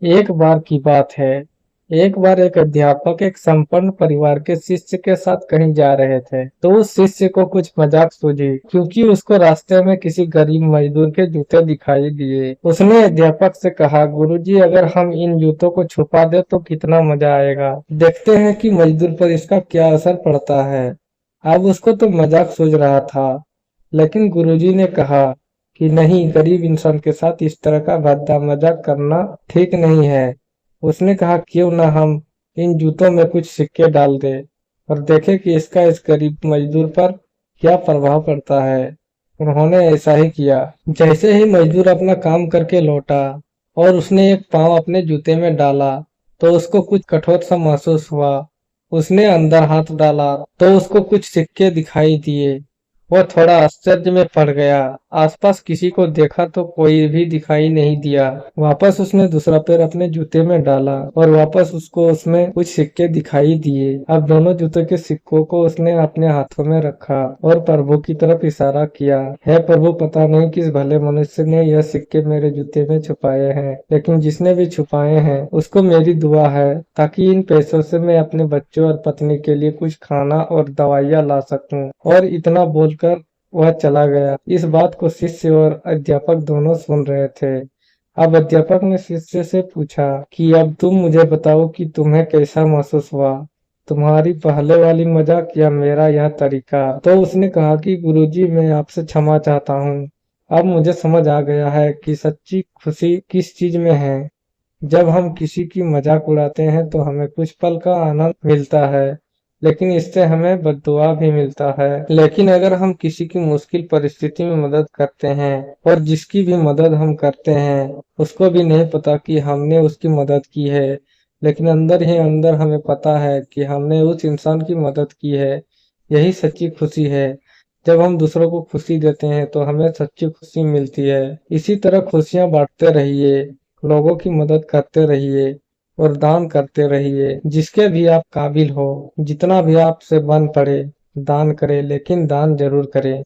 एक बार की बात है। एक बार एक अध्यापक एक संपन्न परिवार के शिष्य के साथ कहीं जा रहे थे, तो उस शिष्य को कुछ मजाक सूझी क्योंकि उसको रास्ते में किसी गरीब मजदूर के जूते दिखाई दिए। उसने अध्यापक से कहा, गुरुजी, अगर हम इन जूतों को छुपा दे तो कितना मजा आएगा। देखते हैं कि मजदूर पर इसका क्या असर पड़ता है। अब उसको तो मजाक सूझ रहा था, लेकिन गुरुजी ने कहा कि नहीं, गरीब इंसान के साथ इस तरह का भद्दा मजाक करना ठीक नहीं है। उसने कहा, क्यों ना हम इन जूतों में कुछ सिक्के डाल दें और देखें कि इसका इस गरीब मजदूर पर क्या प्रभाव पड़ता है। उन्होंने ऐसा ही किया। जैसे ही मजदूर अपना काम करके लौटा और उसने एक पाँव अपने जूते में डाला, तो उसको कुछ कठोर सा महसूस हुआ। उसने अंदर हाथ डाला तो उसको कुछ सिक्के दिखाई दिए। वो थोड़ा आश्चर्य में पड़ गया। आसपास किसी को देखा तो कोई भी दिखाई नहीं दिया। वापस उसने दूसरा पैर अपने जूते में डाला और वापस उसको उसमें कुछ सिक्के दिखाई दिए। अब दोनों जूतों के सिक्कों को उसने अपने हाथों में रखा और प्रभु की तरफ इशारा किया। हे प्रभु, पता नहीं किस भले मनुष्य ने यह सिक्के मेरे जूते में छुपाए हैं, लेकिन जिसने भी छुपाए हैं उसको मेरी दुआ है ताकि इन पैसों से मैं अपने बच्चों और पत्नी के लिए कुछ खाना और दवाइयाँ ला सकूं। और इतना बोलकर वह चला गया। इस बात को शिष्य और अध्यापक दोनों सुन रहे थे। अब अध्यापक ने शिष्य से पूछा कि अब तुम मुझे बताओ कि तुम्हें कैसा महसूस हुआ, तुम्हारी पहले वाली मजाक या मेरा यह तरीका। तो उसने कहा कि गुरुजी, मैं आपसे क्षमा चाहता हूँ। अब मुझे समझ आ गया है कि सच्ची खुशी किस चीज में है। जब हम किसी की मजाक उड़ाते हैं तो हमें कुछ पल का आनंद मिलता है, लेकिन इससे हमें बद्दुआ भी मिलता है। लेकिन अगर हम किसी की मुश्किल परिस्थिति में मदद करते हैं और जिसकी भी मदद हम करते हैं उसको भी नहीं पता कि हमने उसकी मदद की है, लेकिन अंदर ही अंदर हमें पता है कि हमने उस इंसान की मदद की है, यही सच्ची खुशी है। जब हम दूसरों को खुशी देते हैं तो हमें सच्ची खुशी मिलती है। इसी तरह खुशियां बांटते रहिए, लोगों की मदद करते रहिए और दान करते रहिए। जिसके भी आप काबिल हो, जितना भी आपसे बन पड़े, दान करें, लेकिन दान जरूर करें।